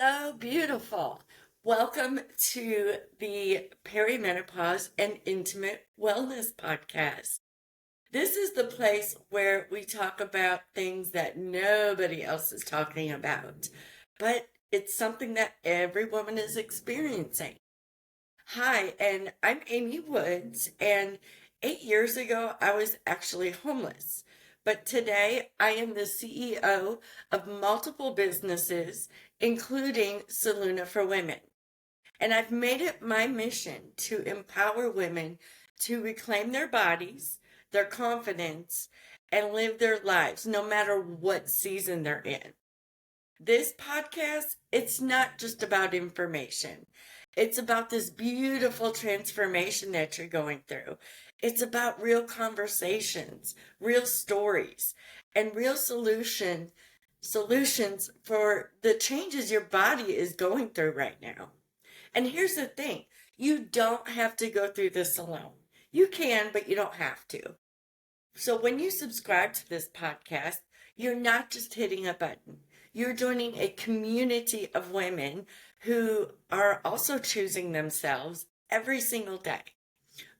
Oh, beautiful. Welcome to the Perimenopause and Intimate Wellness Podcast. This is the place where we talk about things that nobody else is talking about, but it's something that every woman is experiencing. Hi, and I'm Amy Woods, and 8 years ago, I was actually homeless. But today, I am the CEO of multiple businesses, including Saluna for Women. And I've made it my mission to empower women to reclaim their bodies, their confidence, and live their lives no matter what season they're in. This podcast, it's not just about information. It's about this beautiful transformation that you're going through. It's about real conversations, real stories, and real solutions for the changes your body is going through right now. And here's the thing, you don't have to go through this alone. You can, but you don't have to. So when you subscribe to this podcast, you're not just hitting a button. You're joining a community of women who are also choosing themselves every single day.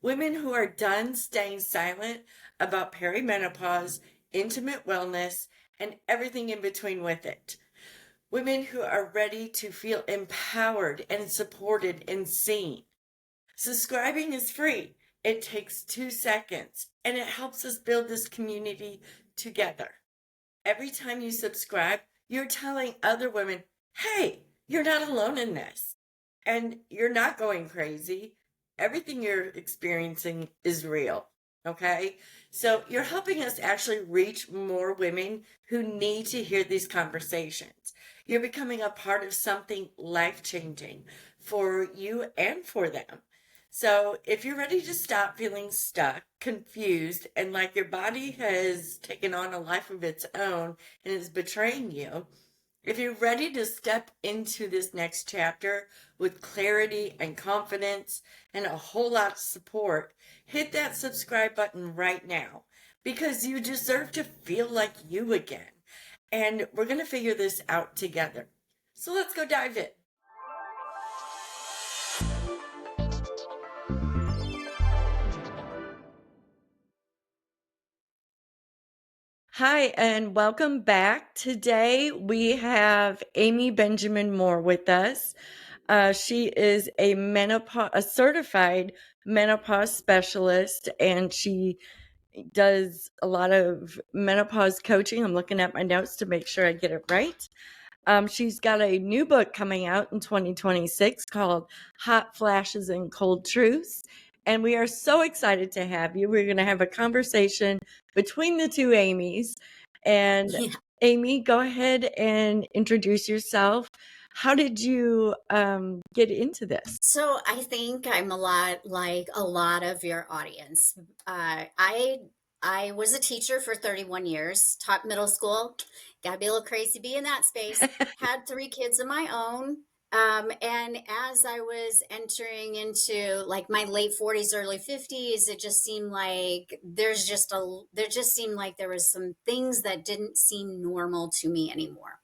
Women who are done staying silent about perimenopause, intimate wellness, and everything in between with it. Women who are ready to feel empowered and supported and seen. Subscribing is free. It takes 2 seconds and it helps us build this community together. Every time you subscribe, you're telling other women, hey, you're not alone in this. And you're not going crazy. Everything you're experiencing is real. Okay? So you're helping us actually reach more women who need to hear these conversations. You're becoming a part of something life-changing for you and for them. So if you're ready to stop feeling stuck, confused, and like your body has taken on a life of its own and is betraying you, if you're ready to step into this next chapter with clarity and confidence and a whole lot of support, hit that subscribe button right now because you deserve to feel like you again. And we're going to figure this out together. So let's go dive in. Hi, and welcome back. Today we have Amy Benjamin Moore with us. She is a certified menopause specialist, and she does a lot of menopause coaching. I'm looking at my notes to make sure I get it right. She's got a new book coming out in 2026 called Hot Flashes and Cold Truths. And we are so excited to have you. We're going to have a conversation between the two Amy's. And Yeah. Amy, go ahead and introduce yourself. How did you get into this? So I think I'm a lot like a lot of your audience. I was a teacher for 31 years, taught middle school, got to be a little crazy to be in that space, had 3 kids of my own. And as I was entering into like my late 40s, early 50s, it just seemed like there just seemed like there was some things that didn't seem normal to me anymore.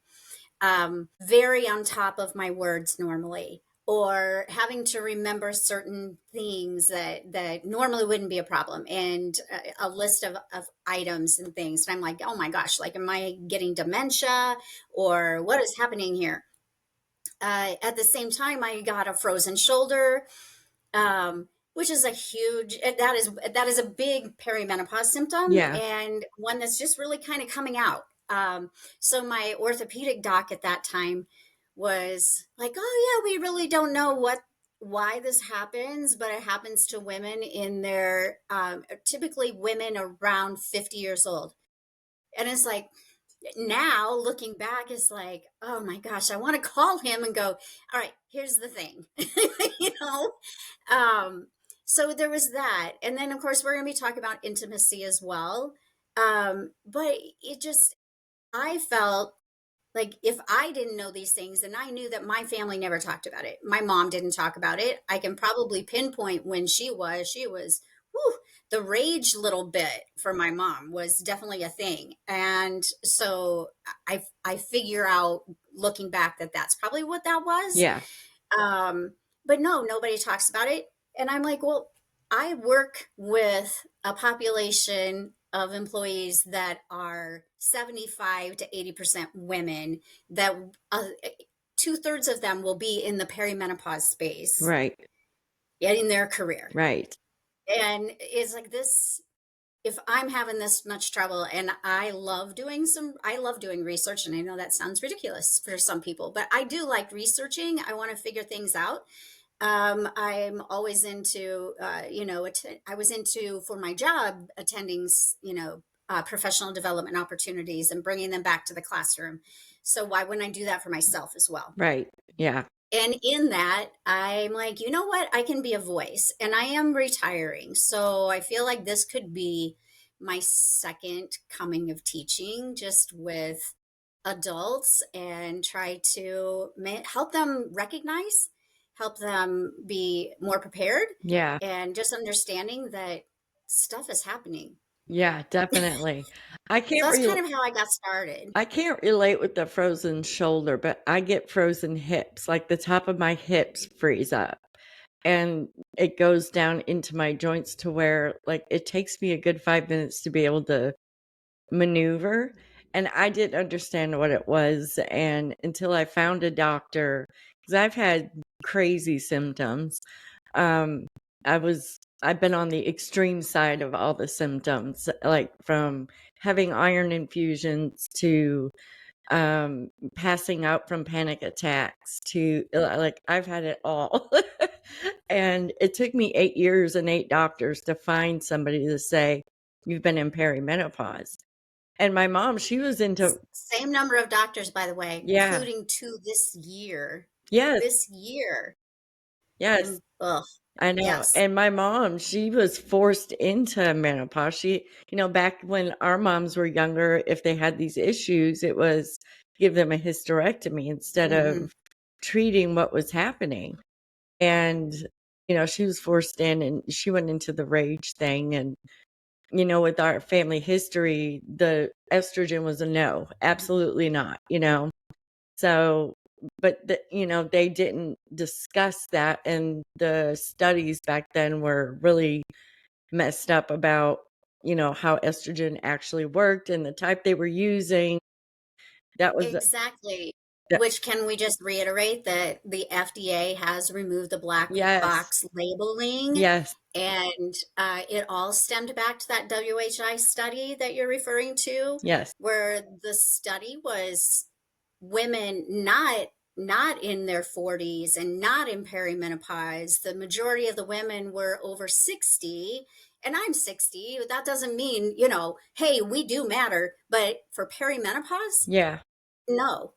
Very on top of my words normally, or having to remember certain things that normally wouldn't be a problem, and a list of items and things. And I'm like, oh my gosh, like, am I getting dementia or what is happening here? At the same time, I got a frozen shoulder, which is a huge that is a big perimenopause symptom, Yeah. and one that's just really kind of coming out. So my orthopedic doc at that time was like, "Oh yeah, we really don't know why this happens, but it happens to women in their typically women around 50 years old." And it's like, now looking back, it's like, oh my gosh, I want to call him and go, all right, here's the thing. you know um so there was that, and then of course we're going to be talking about intimacy as well. But it just, I felt like if I didn't know these things, and I knew that my family never talked about it, my mom didn't talk about it, I can probably pinpoint when she was whew, the rage little bit for my mom was definitely a thing. And so I figure out looking back that that's probably what that was. Yeah. Um, but no, nobody talks about it. And I'm like, well, I work with a population of employees that are 75 to 80% women, that 2/3 of them will be in the perimenopause space Right. in their career. Right. And it's like this, if I'm having this much trouble, and I love doing research, and I know that sounds ridiculous for some people, but I do like researching. I want to figure things out. I'm always into, I was into, for my job, attending, professional development opportunities and bringing them back to the classroom. So why wouldn't I do that for myself as well? Right. Yeah. And in that, I'm like, you know what? I can be a voice, and I am retiring. So I feel like this could be my second coming of teaching, just with adults, and try to help them recognize, help them be more prepared, Yeah. and just understanding that stuff is happening. Yeah, definitely. I So can't that's rel kind of how I got started. I can't relate with the frozen shoulder, but I get frozen hips, like the top of my hips freeze up and it goes down into my joints to where like it takes me a good 5 minutes to be able to maneuver. And I didn't understand what it was. And until I found a doctor, because I've had crazy symptoms. Um, I've been on the extreme side of all the symptoms, like from having iron infusions to passing out from panic attacks to like I've had it all. And it took me 8 years and 8 doctors to find somebody to say, you've been in perimenopause. And my mom, she was into, Same number of doctors, by the way, yeah, including two this year. yes, This year. yes, And ugh, I know. yes. And my mom, she was forced into menopause. She, back when our moms were younger, if they had these issues, it was give them a hysterectomy instead Mhm. of treating what was happening. And, she was forced in and she went into the rage thing. And, with our family history, the estrogen was a no, absolutely not. So, but they didn't discuss that, and the studies back then were really messed up about, how estrogen actually worked and the type they were using. That was Exactly. that, Which, can we just reiterate that the FDA has removed the black yes, box labeling, yes, and it all stemmed back to that WHI study that you're referring to, yes, where the study was women not in their 40s and not in perimenopause. The majority of the women were over 60, and I'm 60. That doesn't mean, hey, we do matter, but for perimenopause, yeah, no.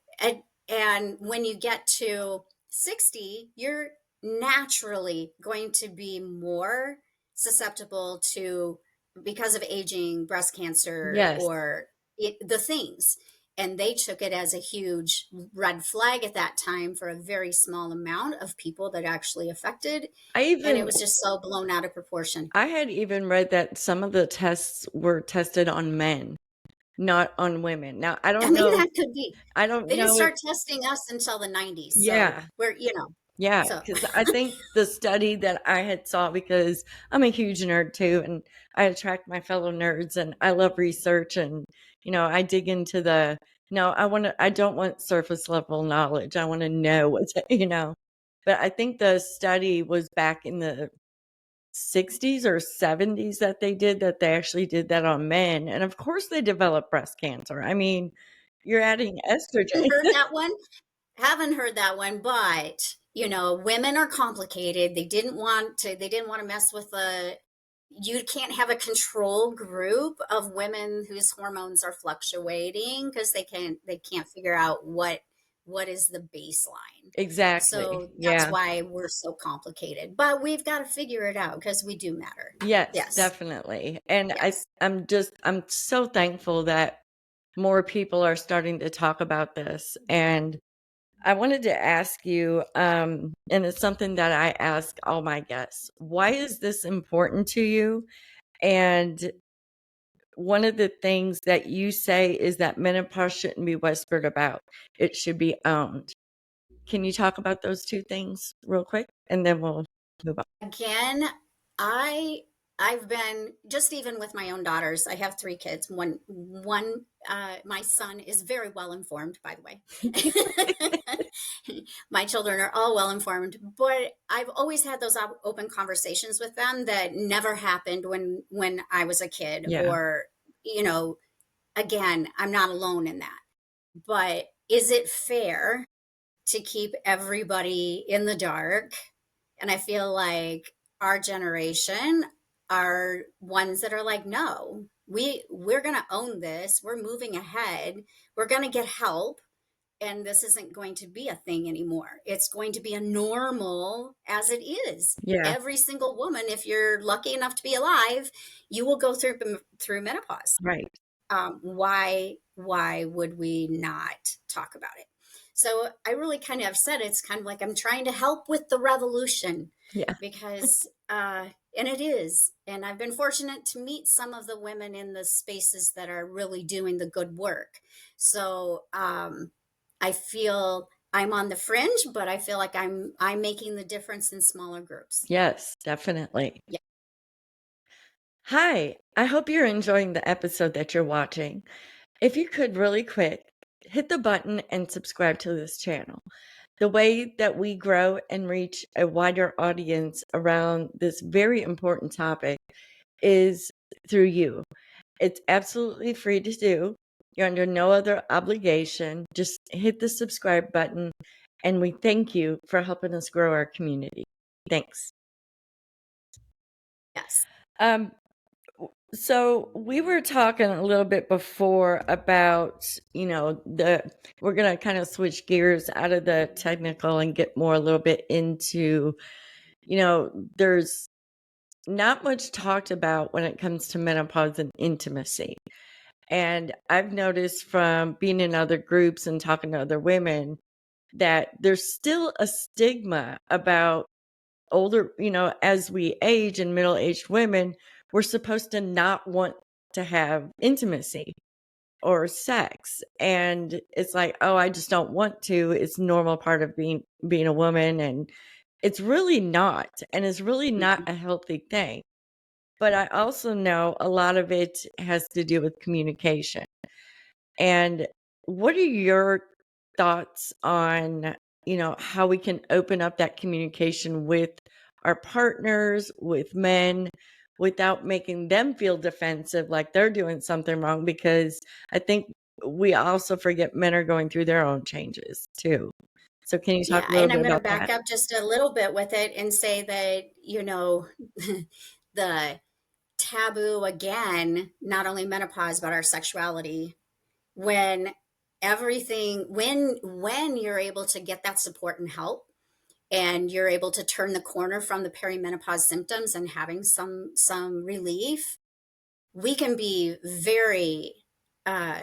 And when you get to 60, you're naturally going to be more susceptible to, because of aging, breast cancer, yes. or the things. And they took it as a huge red flag at that time for a very small amount of people that actually affected. I And it even was just so blown out of proportion. I had even read that some of the tests were tested on men, not on women. Now, I mean, that could be. I don't They didn't know if, start testing us until the 90s. So yeah. we're. Yeah, So because I think the study that I had saw, because I'm a huge nerd too, and I attract my fellow nerds, and I love research, and I dig into the. No, I don't want surface level knowledge. I want to know what's. But I think the study was back in the 60s or 70s that they actually did that on men, and of course they develop breast cancer. I mean, you're adding estrogen. heard that one. Haven't heard that one, but women are complicated. They didn't want to mess with you can't have a control group of women whose hormones are fluctuating, because they can't figure out what is the baseline. Exactly. So that's Yeah. why we're so complicated. But we've got to figure it out, because we do matter. Yes, Yes. definitely. And Yes. I'm so thankful that more people are starting to talk about this. And I wanted to ask you, and it's something that I ask all my guests, why is this important to you? And one of the things that you say is that menopause shouldn't be whispered about. It should be owned. Can you talk about those two things real quick? And then we'll move on. Again, I I've been just even with my own daughters. I have three kids. My son is very well informed, by the way. My children are all well informed, but I've always had those open conversations with them that never happened when I was a kid. Yeah. Or, you know, again, I'm not alone in that. But is it fair to keep everybody in the dark? And I feel like our generation are ones that are like, no, we're going to own this. We're moving ahead. We're going to get help. And this isn't going to be a thing anymore. It's going to be a normal as it is. Yeah. Every single woman, if you're lucky enough to be alive, you will go through menopause. Right. Why would we not talk about it? So I really kind of have said it's kind of like I'm trying to help with the revolution. Yeah. Because and it is, and I've been fortunate to meet some of the women in the spaces that are really doing the good work. So I feel I'm on the fringe, but I feel like I'm making the difference in smaller groups. Yes, definitely. Yeah. Hi, I hope you're enjoying the episode that you're watching. If you could really quick, hit the button and subscribe to this channel. The way that we grow and reach a wider audience around this very important topic is through you. It's absolutely free to do. You're under no other obligation. Just hit the subscribe button, and we thank you for helping us grow our community. Thanks. Yes. So we were talking a little bit before about, we're going to kind of switch gears out of the technical and get more a little bit into, there's not much talked about when it comes to menopause and intimacy. And I've noticed from being in other groups and talking to other women that there's still a stigma about older, as we age and middle-aged women, we're supposed to not want to have intimacy or sex. And it's like, oh, I just don't want to. It's normal part of being a woman. And it's really not. And it's really not a healthy thing. But I also know a lot of it has to do with communication. And what are your thoughts on, how we can open up that communication with our partners, with men, without making them feel defensive like they're doing something wrong? Because I think we also forget men are going through their own changes too. So can you talk Yeah, a little and I'm bit going to about back that? up just a little bit with it and say that, the taboo again, not only menopause, but our sexuality, when when you're able to get that support and help, and you're able to turn the corner from the perimenopause symptoms and having some relief, we can be very uh,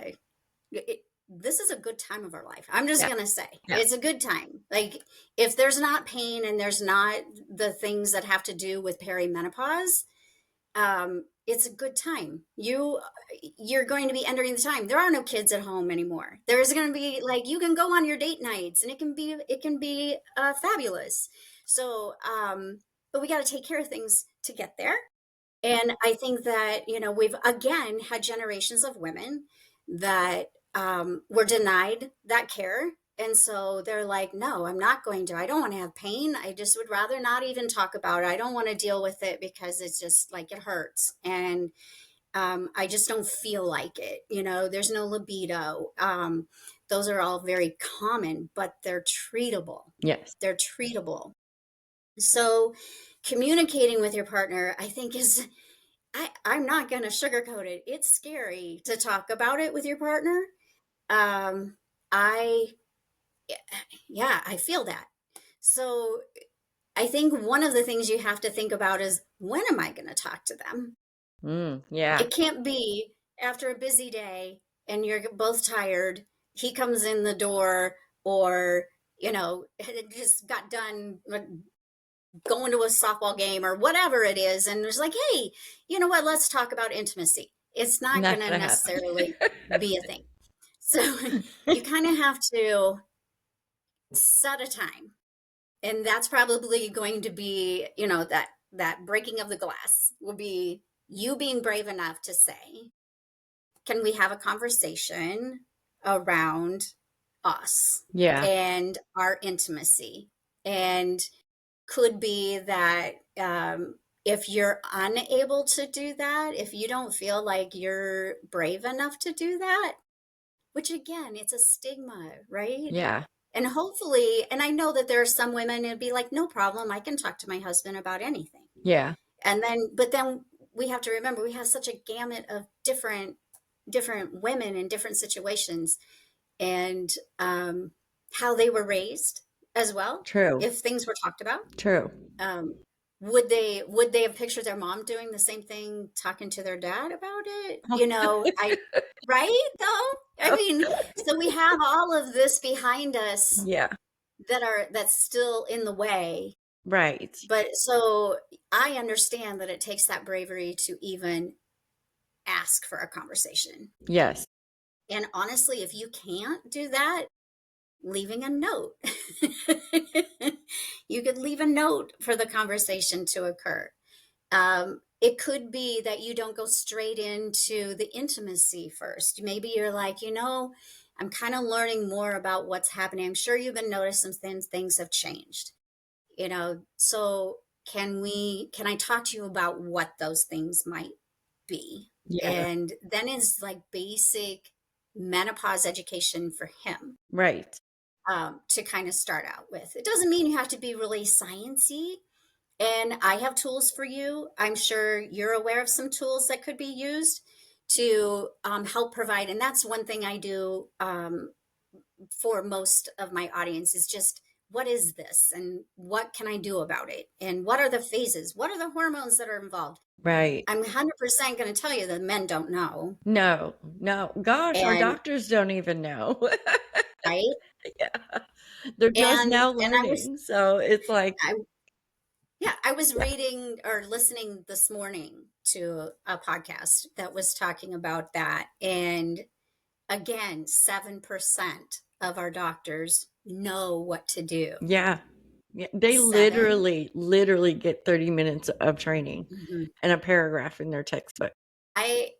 this is a good time of our life. I'm just Yeah. going to say Yeah. it's a good time. Like, if there's not pain and there's not the things that have to do with perimenopause, it's a good time. You're going to be entering the time. There are no kids at home anymore. There's going to be, like, you can go on your date nights and it can be fabulous. So, but we got to take care of things to get there. And I think that, we've again had generations of women that were denied that care. And so they're like, no, I'm not going to. I don't want to have pain. I just would rather not even talk about it. I don't want to deal with it because it's just like it hurts. And I just don't feel like it. There's no libido. Those are all very common, but they're treatable. Yes. They're treatable. So communicating with your partner, I think, is I'm not going to sugarcoat it. It's scary to talk about it with your partner. Um, I, yeah, I feel that. So I think one of the things you have to think about is, when am I going to talk to them? Yeah. It can't be after a busy day and you're both tired. He comes in the door, or, it just got done going to a softball game or whatever it is. And it's like, hey, you know what? Let's talk about intimacy. It's not Not going to gonna happen. necessarily be a thing. So you kind of have to set a time. And that's probably going to be, that breaking of the glass will be you being brave enough to say, can we have a conversation around us Yeah. and our intimacy? And could be that if you're unable to do that, if you don't feel like you're brave enough to do that, which again, it's a stigma, right? Yeah. And hopefully, and I know that there are some women it'd be like, no problem, I can talk to my husband about anything. Yeah. But then we have to remember we have such a gamut of different women in different situations, and how they were raised as well. True. If things were talked about, True. um, would they have pictured their mom doing the same thing, talking to their dad about it? I right though. I mean, so we have all of this behind us Yeah. that's still in the way. Right. But so I understand that it takes that bravery to even ask for a conversation. Yes. And honestly, if you can't do that, leaving a note. You could leave a note for the conversation to occur. It could be that you don't go straight into the intimacy first. Maybe you're like, I'm kind of learning more about what's happening. I'm sure you've been noticing things have changed. So can I talk to you about what those things might be? Yeah. And then it's like basic menopause education for him, Right. to kind of start out with. It doesn't mean you have to be really sciencey. And I have tools for you. I'm sure you're aware of some tools that could be used to help provide. And that's one thing I do for most of my audience is just, what is this and what can I do about it? And what are the phases? What are the hormones that are involved? Right. I'm 100% going to tell you that men don't know. No. No. Gosh, our And doctors don't even know. right. Yeah. They're just And now I was, learning. So it's like, I, yeah, I was yeah. reading or listening this morning to a podcast that was talking about that. And again, 7% of our doctors know what to do. Yeah. Yeah. They 7. literally get 30 minutes of training Mhm. and a paragraph in their textbook.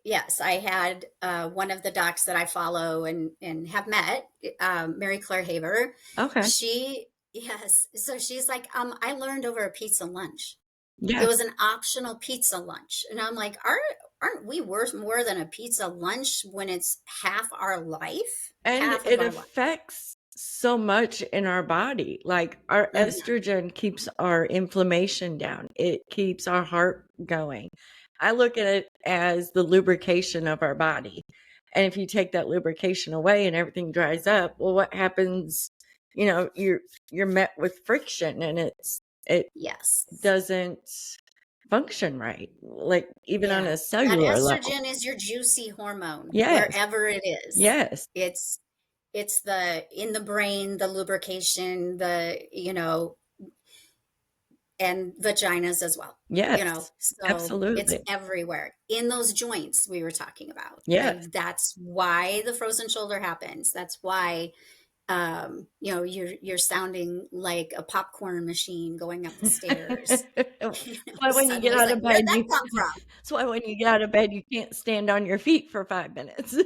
Yes, I had one of the docs that I follow and have met, Mary Claire Haber. Okay. Yes, so she's like, I learned over a pizza lunch. It Yeah. was an optional pizza lunch, and I'm like, aren't we worth more than a pizza lunch when it's half our life, And half of it our life? affects so much in our body. Like our Mhm. estrogen keeps our inflammation down. It keeps our heart going. I look at it as the lubrication of our body. And if you take that lubrication away and everything dries up, well, what happens? You're met with friction and it Yes. doesn't function right. Like even on Yeah. a That cellular level. estrogen is your juicy hormone Yes. wherever it is. Yes. It's the in the brain, the lubrication, and vaginas as well. Yes. So it's Absolutely. everywhere in those joints we were talking about. Yes. Like that's why the frozen shoulder happens. That's why you're sounding like a popcorn machine going up the stairs. That's why when you get Suddenly it's out like, of where'd bed, that come from? that's why when you get out of bed, you can't stand on your feet for 5 minutes.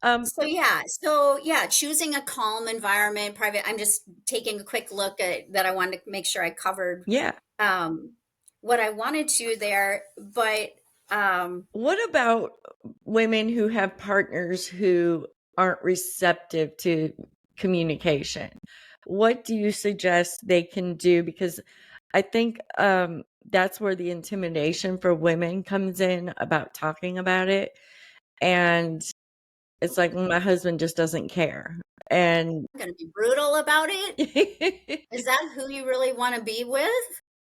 Um, So yeah, choosing a calm environment, private. I'm just taking a quick look at that. I wanted to make sure I covered yeah. um, what I wanted to there, but What about women who have partners who aren't receptive to communication? What do you suggest they can do? Because I think that's where the intimidation for women comes in about talking about it. And it's like, well, my husband just doesn't care. And I'm going to be brutal about it. Is that who you really want to be with?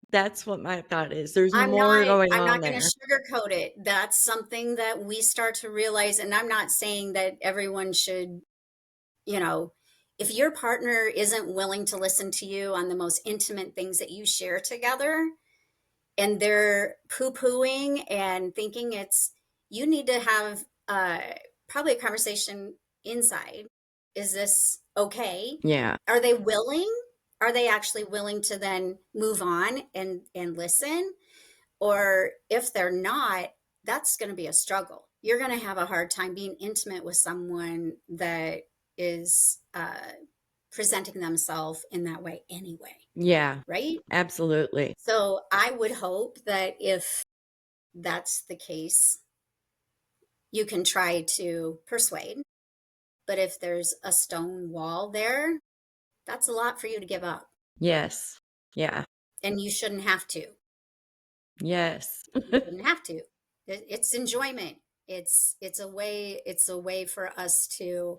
that's what my thought is. There's I'm more not. going I'm on not going to there. sugarcoat it. That's something that we start to realize, and I'm not saying that everyone should, you know, If your partner isn't willing to listen to you on the most intimate things that you share together, and they're poo-pooing and thinking it's, you need to have probably a conversation inside. Is this okay? Yeah. Are they willing? Are they actually willing to then move on and listen? Or if they're not, that's going to be a struggle. You're going to have a hard time being intimate with someone that is presenting themselves in that way anyway, Yeah. right? Absolutely. So I would hope that if that's the case, you can try to persuade. But if there's a stone wall there, that's a lot for you to give up. Yes. Yeah. And you shouldn't have to. Yes. You shouldn't have to. It's enjoyment. It's a way for us to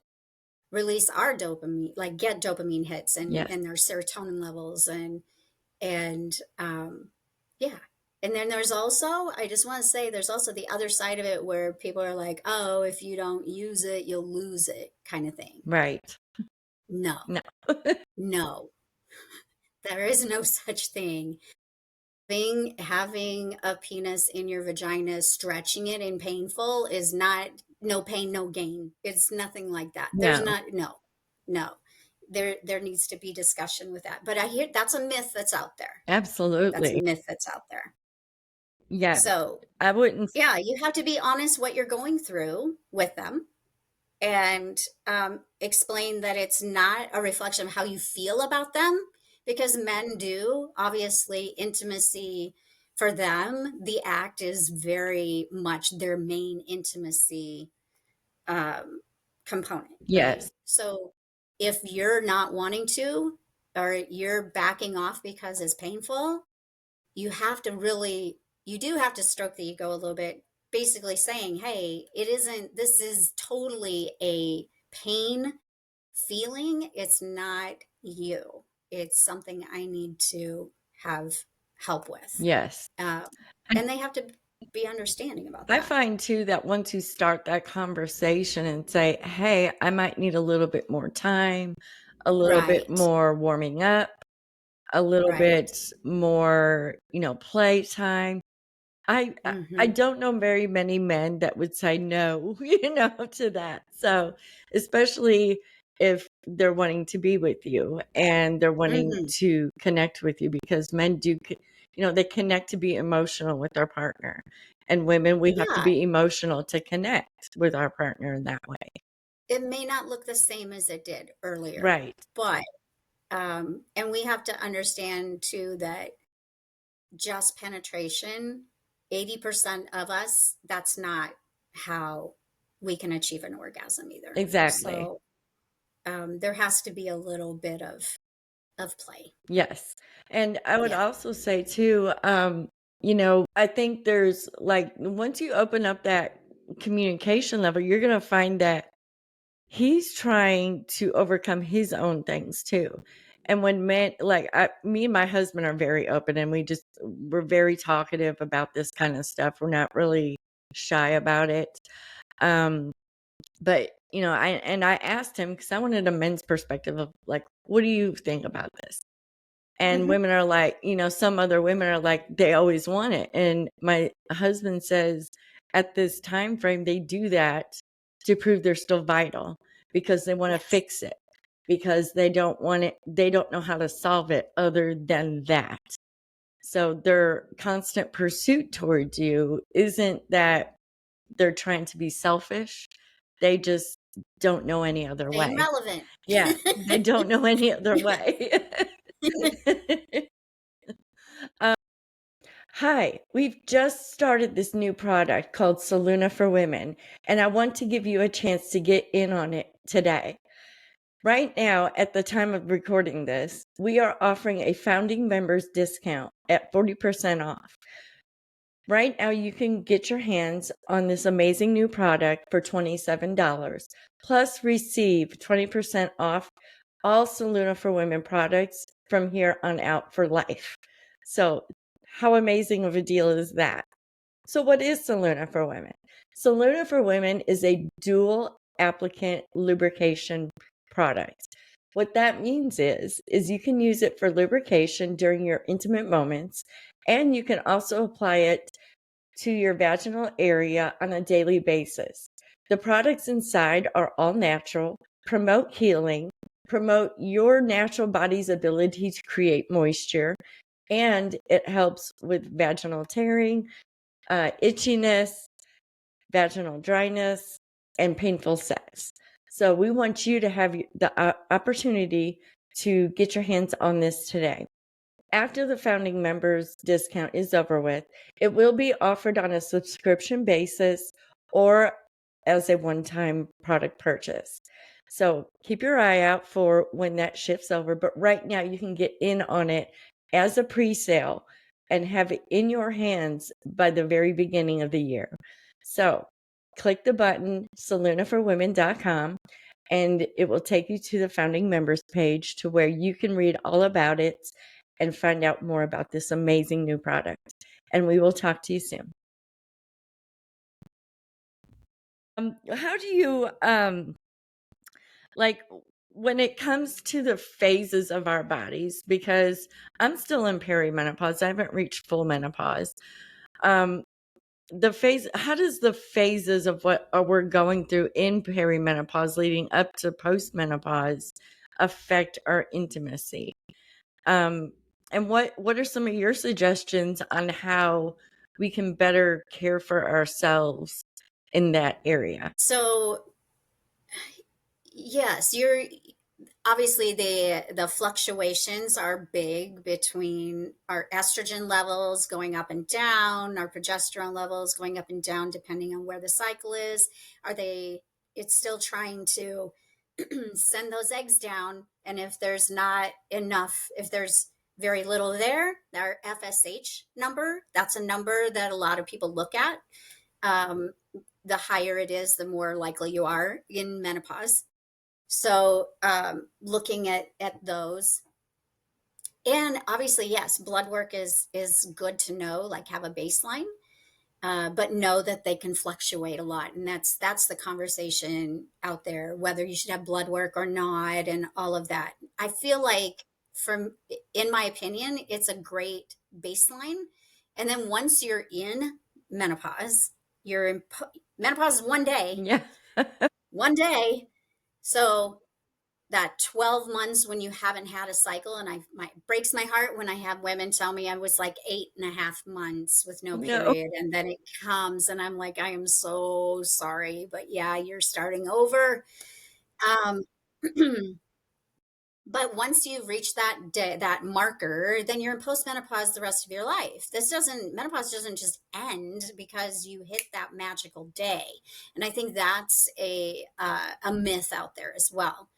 release our dopamine, like get dopamine hits Yes. and their serotonin levels and yeah. And then there's also, I just want to say, there's also the other side of it where people are like, oh, if you don't use it, you'll lose it, kind of thing. Right. No, No. no, there is no such thing. Having a penis in your vagina, stretching it and painful is not, no pain, no gain. It's nothing like that. There's No. not, no, no. There needs to be discussion with that. But I hear that's a myth that's out there. That's a Absolutely. myth that's out there. Yeah. So I wouldn't. yeah, you have to be honest what you're going through with them and explain that it's not a reflection of how you feel about them, because men do. Obviously, intimacy for them, the act is very much their main intimacy um, component, right? Yes. So if you're not wanting to, or you're backing off because it's painful, you have to really, you do have to stroke the ego a little bit, basically saying, hey, it isn't, this is totally a pain feeling. It's not you. It's something I need to have help with. Yes. Um, and they have to be understanding about I that. find too that once you start that conversation and say, hey, I might need a little bit more time, a little bit Right. more warming up, a little Right. bit more, playtime. I Mm-hmm. don't know very many men that would say no, to that. So, especially if they're wanting to be with you and they're wanting Mm-hmm. to connect with you, because men do, they connect to be emotional with our partner. And women, we have to Yeah. be emotional to connect with our partner in that way. It may not look the same as it did earlier, Right. but, and we have to understand too that just penetration, 80% of us, that's not how we can achieve an orgasm either. Exactly. So there has to be a little bit of play. Yes. And I would Yeah. also say too, I think there's like once you open up that communication level, you're going to find that he's trying to overcome his own things too. And when men, like me and my husband are very open and we're very talkative about this kind of stuff. We're not really shy about it. Um, but I asked him because I wanted a men's perspective of like, what do you think about this? And Hmm. women are like, some other women are like, they always want it. And my husband says at this time frame, they do that to prove they're still vital because they want to Yes. fix it, because they don't want it. They don't know how to solve it other than that. So their constant pursuit towards you isn't that they're trying to be selfish. They just don't know any other Staying way. relevant. Yeah. They don't know any other way. Hi, we've just started this new product called Saluna for Women, and I want to give you a chance to get in on it today. Right now, at the time of recording this, we are offering a founding members discount at 40% off. Right now, you can get your hands on this amazing new product for $27, plus receive 20% off all Saluna for Women products from here on out for life. So, how amazing of a deal is that? So, what is Saluna for Women? Saluna for Women is a dual applicant lubrication product. What that means is you can use it for lubrication during your intimate moments, and you can also apply it to your vaginal area on a daily basis. The products inside are all natural, promote healing, promote your natural body's ability to create moisture, and it helps with vaginal tearing, itchiness, vaginal dryness, and painful sex. So we want you to have the opportunity to get your hands on this today. After the founding members discount is over with, it will be offered on a subscription basis or as a one-time product purchase. So keep your eye out for when that shifts over. But right now you can get in on it as a pre-sale and have it in your hands by the very beginning of the year. So click the button, saloonaforwomen.com, and it will take you to the founding members page to where you can read all about it and find out more about this amazing new product. And we will talk to you soon. How do you, like, when it comes to the phases of our bodies, because I'm still in perimenopause, I haven't reached full menopause. How does the phases of what we're going through in perimenopause leading up to postmenopause affect our intimacy? And what are some of your suggestions on how we can better care for ourselves in that area? So yes, you're obviously the fluctuations are big between our estrogen levels going up and down, our progesterone levels going up and down depending on where the cycle is. Are they it's still trying to send those eggs down, and if there's not enough, if there's very little there, our FSH number, that's a number that a lot of people look at. Um, the higher it is, the more likely you are in menopause. So looking at those, and obviously, yes, blood work is good to know, like have a baseline, but know that they can fluctuate a lot, and that's the conversation out there, whether you should have blood work or not, and all of that. I feel like, from in my opinion, it's a great baseline, and then once you're in menopause, menopause is Yeah. one day. So that 12 months when you haven't had a cycle, and it breaks my heart when I have women tell me I was like 8.5 months with no No. period, and then it comes and I'm like, I am so sorry, but yeah, you're starting over. um, but once you reach that day, that marker, then you're in postmenopause the rest of your life. Menopause doesn't just end because you hit that magical day. And I think that's a myth out there as well,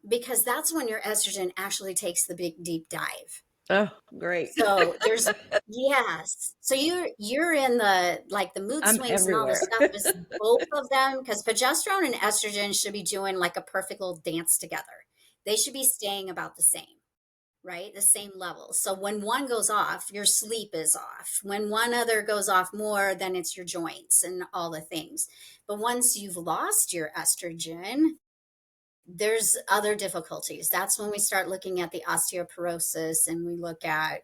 because that's when your estrogen actually takes the big deep dive. Oh, great. So there's yes. So you're in the, like, the mood I'm swings and all this everywhere. stuff is both of them, because progesterone and estrogen should be doing like a perfect little dance together. They should be staying about the same, right? The same level. So when one goes off, your sleep is off. When one other goes off more, then it's your joints and all the things. But once you've lost your estrogen, there's other difficulties. That's when we start looking at the osteoporosis, and we look at,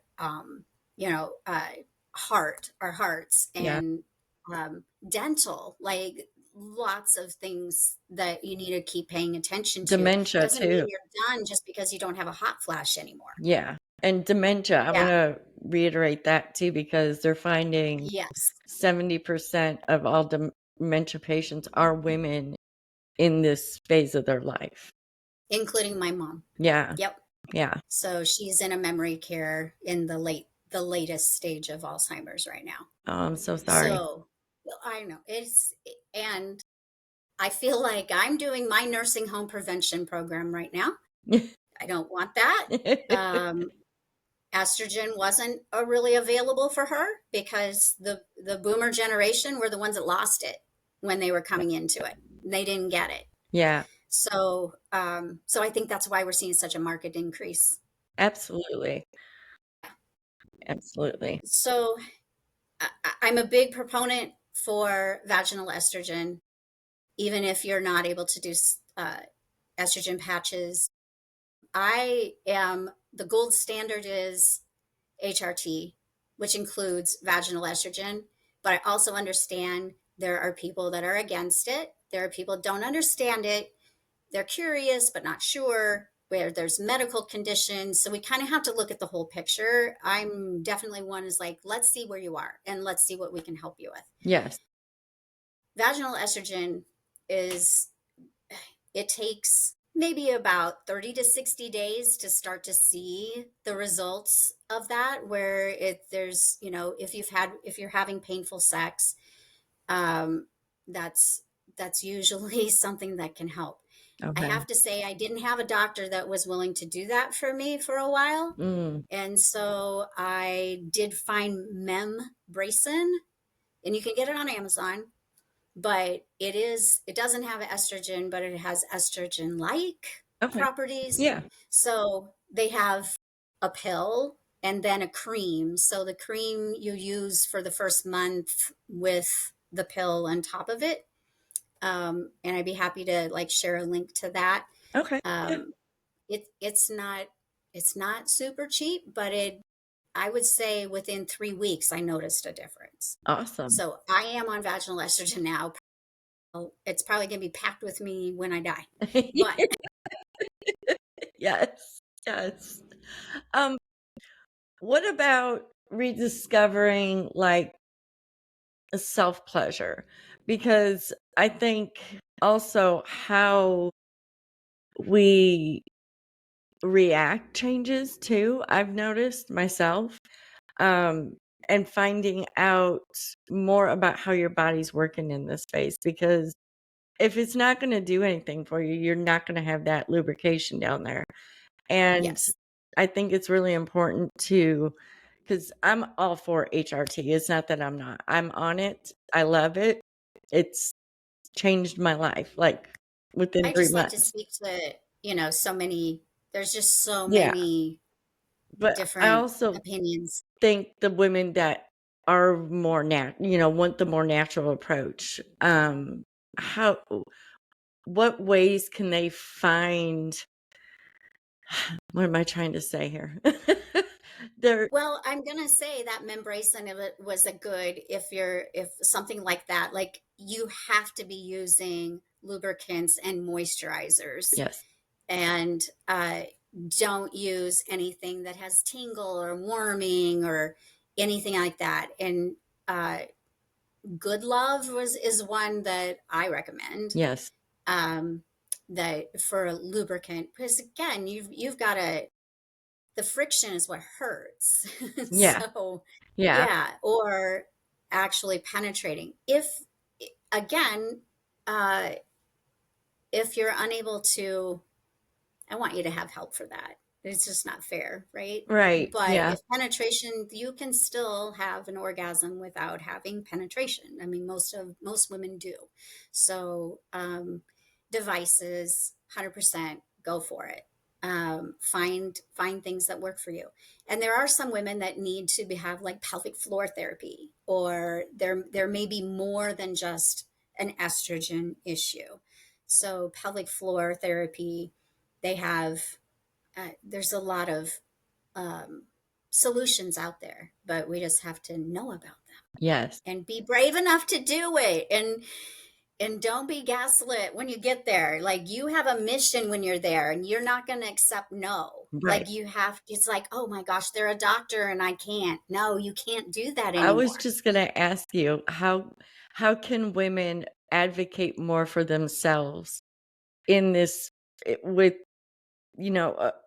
you know, our hearts, Yeah. and dental, like lots of things that you need to keep paying attention to. Dementia Doesn't mean too. you're done just because you don't have a hot flash anymore. Yeah. And dementia, I want Yeah. to reiterate that too, because they're finding Yes. 70% of all dementia patients are women in this phase of their life. Including my mom. Yeah. Yep. Yeah. So she's in a memory care in the latest stage of Alzheimer's right now. Oh, I'm so sorry. So I know and I feel like I'm doing my nursing home prevention program right now. I don't want that. Um, Estrogen wasn't really available for her because the boomer generation were the ones that lost it when they were coming into it. They didn't get it. Yeah, So I think that's why we're seeing such a market increase. absolutely. Absolutely. So I'm a big proponent for vaginal estrogen, even if you're not able to do estrogen patches. the gold standard is HRT, which includes vaginal estrogen, but I also understand there are people that are against it. There are people that don't understand it. They're curious, but not sure, where there's medical conditions. So we kind of have to look at the whole picture. I'm definitely one is like, let's see where you are and let's see what we can help you with. Yes. Vaginal estrogen is, it takes maybe about 30 to 60 days to start to see the results of that, where there's, if you're having painful sex, um, that's, that's usually something that can help. I Okay. have to say, I didn't have a doctor that was willing to do that for me for a while. Mm. And so I did find Bracin, and you can get it on Amazon, but it doesn't have estrogen, but it has estrogen like Okay. properties. Yeah. So they have a pill and then a cream. So the cream you use for the first month with the pill on top of it. And I'd be happy to like share a link to that. Okay. Yeah. Um, it's not super cheap, but I would say within 3 weeks I noticed a difference. Awesome. So I am on vaginal estrogen now. It's probably going to be packed with me when I die, but Yes. Yes. Um, what about rediscovering like a self pleasure? Because I think also how we react changes too. I've noticed myself. Um, and finding out more about how your body's working in this space, because if it's not going to do anything for you, you're not going to have that lubrication down there. And yes, I think it's really important to, because I'm all for HRT. It's not that I'm not. I'm on it. I love it. It's changed my life like within I three just like to months. speak to, so many, there's just so Yeah. many But I different also opinions. think the women that are more want the more natural approach. How, what ways can they find, what am I trying to say here? They're, Well, I'm gonna say that membrane of it was a good, if something like that, like you have to be using lubricants and moisturizers, yes, and don't use anything that has tingle or warming or anything like that. And uh, Good Love is one that I recommend, yes, um, that for a lubricant, because again, you've got to, the friction is what hurts. yeah, So, yeah, yeah, or actually penetrating. If, again, uh, if you're unable to, I want you to have help for that. It's just not fair, right? right, But yeah, if penetration, you can still have an orgasm without having penetration. I mean, most women do. So, devices, 100% go for it. Find things that work for you. And there are some women that need to have like pelvic floor therapy, or there may be more than just an estrogen issue. So pelvic floor therapy, they have, there's a lot of um, solutions out there, but we just have to know about them yes, and be brave enough to do it. And don't be gaslit when you get there. Like, you have a mission when you're there, and you're not going to accept no. right. Like, it's like, oh my gosh, they're a doctor and I can't. No, you can't do that I was anymore. just going to ask you how can women advocate more for themselves in this, with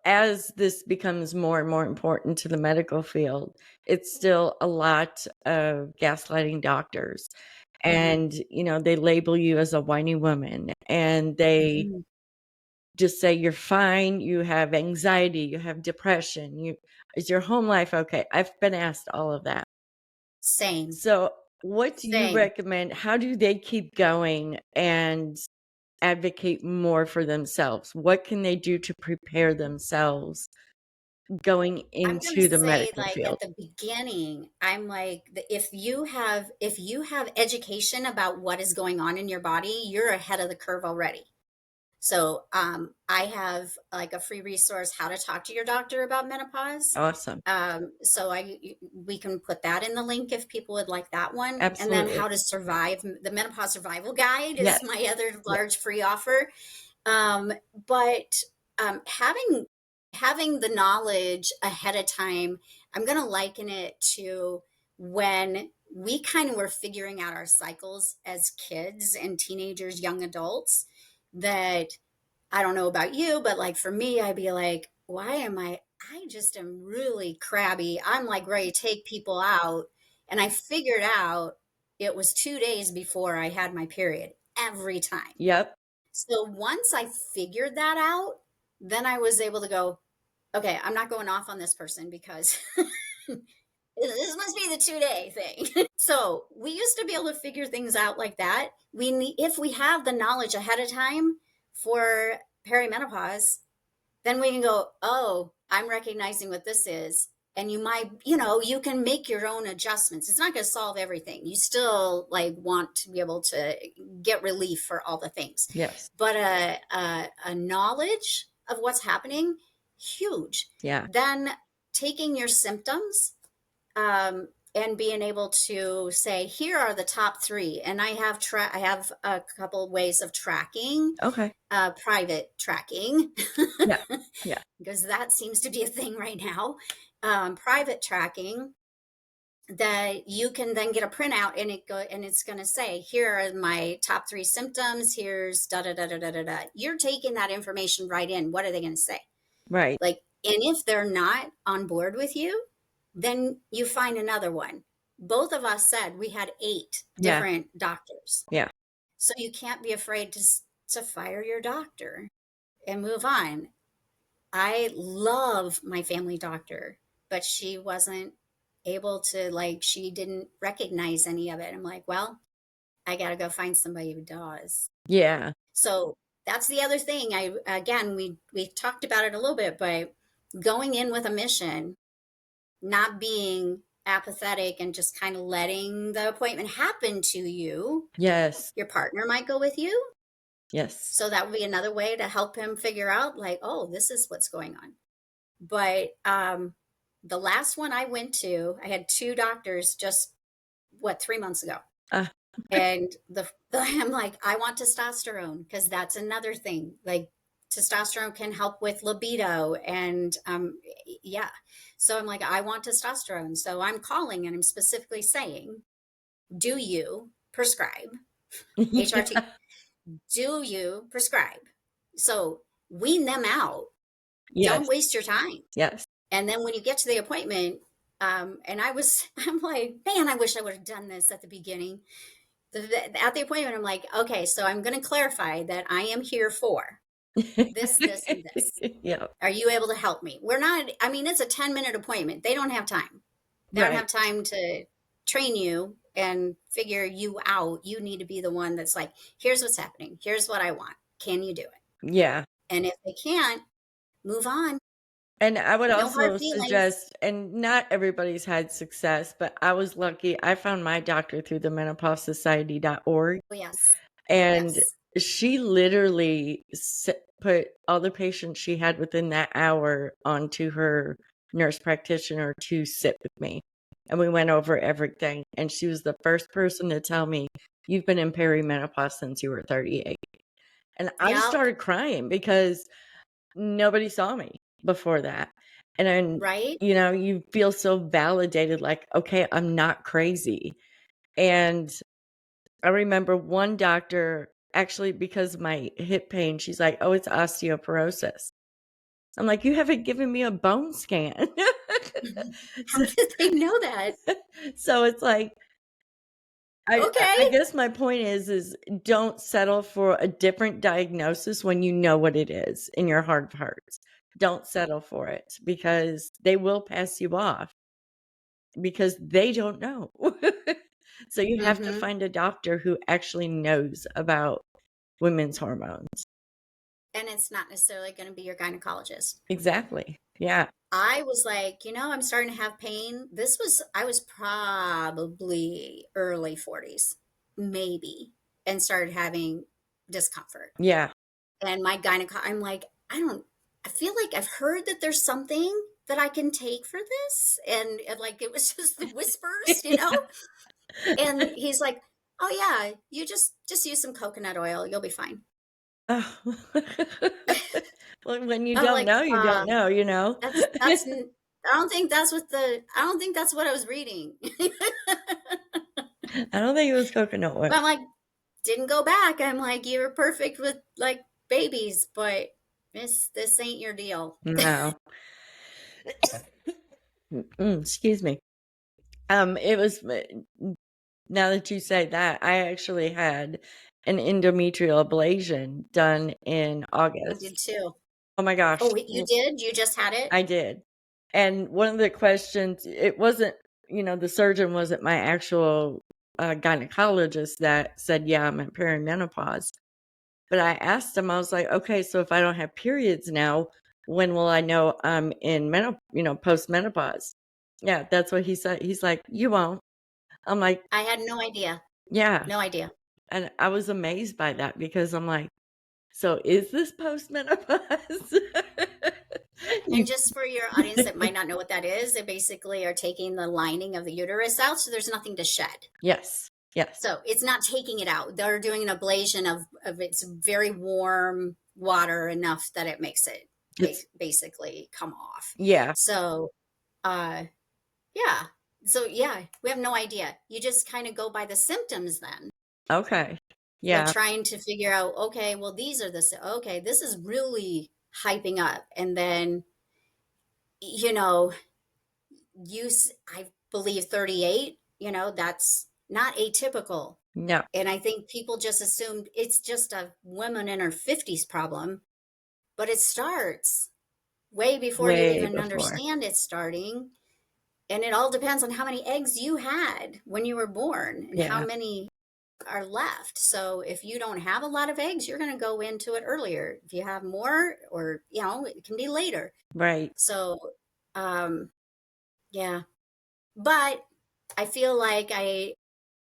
as this becomes more and more important to the medical field, it's still a lot of gaslighting doctors. Mm-hmm. And, they label you as a whiny woman, and they Mm-hmm. just say you're fine, you have anxiety, you have depression, is your home life okay? I've been asked all of that. Same, So, what do you same. recommend? How do they keep going and advocate more for themselves? What can they do to prepare themselves going I'm going to into the say, medical like, field? at the beginning, I'm like, if you have education about what is going on in your body, you're ahead of the curve already. So I have like a free resource, how to talk to your doctor about menopause. Awesome. So we can put that in the link if people would like that one. And then Absolutely. how to survive, the menopause survival guide Yes. is my other Yes. large free offer. But having the knowledge ahead of time, I'm going to liken it to when we kind of were figuring out our cycles as kids and teenagers, young adults, that I don't know about you, but like for me, I'd be like, why am I just am really crabby. I'm like ready to take people out. And I figured out it was 2 days before I had my period every time. Yep. So once I figured that out, then I was able to go, okay, I'm not going off on this person because this must be the 2 day thing. So we used to be able to figure things out like that. We need, if we have the knowledge ahead of time for perimenopause, then we can go, oh, I'm recognizing what this is. And you might, you can make your own adjustments. It's not going to solve everything. You still like want to be able to get relief for all the things. Yes. But a knowledge of what's happening, huge. Yeah. Then taking your symptoms and being able to say, here are the top three. And I have a couple ways of tracking, Okay. private tracking. Yeah. Yeah. Because that seems to be a thing right now. Private tracking that you can then get a printout and it's going to say, here are my top three symptoms. Here's da da da da da da da. You're taking that information right in. What are they going to say? Right. Like, and if they're not on board with you, then you find another one. Both of us said we had 8 Yeah. different doctors. Yeah. So you can't be afraid to fire your doctor and move on. I love my family doctor, but she wasn't able to, like, she didn't recognize any of it. I'm like, well, I got to go find somebody who does. Yeah. So that's the other thing. We talked about it a little bit, but going in with a mission, not being apathetic and just kind of letting the appointment happen to you. Yes. Your partner might go with you. Yes. So that would be another way to help him figure out, like, oh, this is what's going on. But the last one I went to, I had 2 doctors just 3 months ago. Uh, And I'm like, I want testosterone because that's another thing. Like testosterone can help with libido. And yeah. So I'm like, I want testosterone. So I'm calling and I'm specifically saying, do you prescribe HRT? yeah. Do you prescribe? So wean them out. Yes. Don't waste your time. Yes. And then when you get to the appointment, I'm like, man, I wish I would have done this at the beginning. At the appointment, I'm like, okay, so I'm going to clarify that I am here for this, this, and this. Yeah. Are you able to help me? It's a 10-minute appointment. They don't have time. They don't Right. have time to train you and figure you out. You need to be the one that's like, here's what's happening. Here's what I want. Can you do it? Yeah. And if they can't, move on. And I would No hard also feelings. suggest, and not everybody's had success, but I was lucky. I found my doctor through the menopausesociety.org, Oh, yes. and Yes. she literally put all the patients she had within that hour onto her nurse practitioner to sit with me. And we went over everything. And she was the first person to tell me, you've been in perimenopause since you were 38. And I just Yep. started crying because nobody saw me before that. And then, Right. you feel so validated, like, okay, I'm not crazy. And I remember one doctor, actually, because of my hip pain, she's like, oh, it's osteoporosis. I'm like, you haven't given me a bone scan. How did they know that? So it's like, I Okay. guess my point is don't settle for a different diagnosis when you know what it is in your heart of hearts. Don't settle for it because they will pass you off because they don't know. So you have to Mm-hmm. find a doctor who actually knows about women's hormones. And it's not necessarily going to be your gynecologist. Exactly. Yeah. I was like, I'm starting to have pain. I was probably early 40s, maybe, and started having discomfort. Yeah. And my gynecologist, I'm like, I feel like I've heard that there's something that I can take for this. And like, it was just the whispers, you know? And he's like, oh yeah, you just use some coconut oil. You'll be fine. Oh. Well, when you I'm don't like, know, you don't know, you know? I don't think I don't think that's what I was reading. I don't think it was coconut oil. But I'm like, didn't go back. I'm like, you were perfect with like babies, but this ain't your deal. No. Excuse me. It was now that you say that, I actually had an endometrial ablation done in I did August. too. Oh my gosh. Oh, you did? You just had it? I did. And one of the questions, it wasn't, the surgeon wasn't my actual gynecologist that said, yeah, I'm in perimenopause. But I asked him, I was like, okay, so if I don't have periods now, when will I know I'm in post-menopause? Yeah, that's what he said. He's like, you won't. I'm like, I had no idea. yeah. No idea. And I was amazed by that because I'm like, so is this post-menopause? And You- just for your audience that might not know what that is, they basically are taking the lining of the uterus out, so there's nothing to shed. Yes. Yes. So it's not taking it out. They're doing an ablation of its very warm water enough that it makes it It's, basically come off. yeah. So, uh, yeah. So yeah, we have no idea. You just kind of go by the symptoms then. Okay. Like Yeah. trying to figure out, okay, well, these are okay, this is really hyping up. And then, you know, I believe 38, that's not atypical. No. And I think people just assumed it's just a woman in her 50s problem, but it starts way before you Way even before. understand it's starting. And it all depends on how many eggs you had when you were born and how Yeah. many are left. So if you don't have a lot of eggs, you're going to go into it earlier. If you have more, or, it can be later. Right. So, yeah. But I feel like I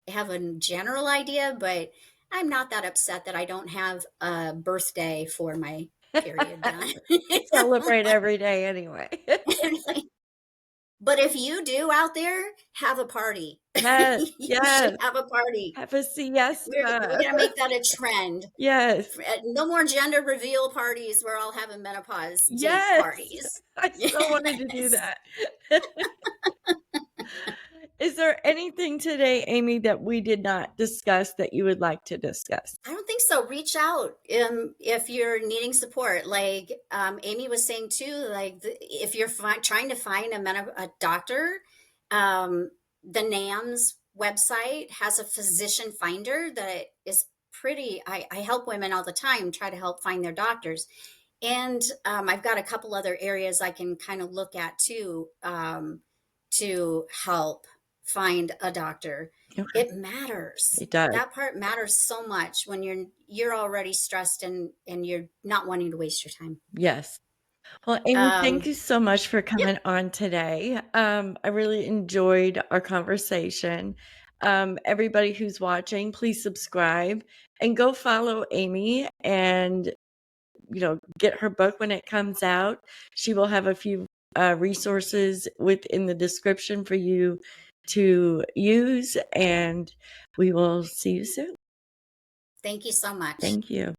have a general idea, but I'm not that upset that I don't have a birthday for my period done. Celebrate every day anyway. But if you do out there, have a party. Yes. You should Yes. have a party. Have a We're siesta. going to make that a trend. Yes. No more gender reveal parties. We're all having menopause date Yes. parties. I so wanted to do Yes. that. Is there anything today, Amy, that we did not discuss that you would like to discuss? I don't think so. Reach out if you're needing support. Like Amy was saying too, like if you're trying to find a doctor, the NAMS website has a physician finder that is pretty. I help women all the time try to help find their doctors. And I've got a couple other areas I can kind of look at too, to help find a doctor. Okay. It matters. It does. That part matters so much when you're already stressed and you're not wanting to waste your time. Yes. Well, Amy, thank you so much for Yeah. coming on today. I really enjoyed our conversation. Everybody who's watching, please subscribe and go follow Amy and get her book when it comes out. She will have a few resources within the description for you to use, and we will see you soon. Thank you so much. Thank you.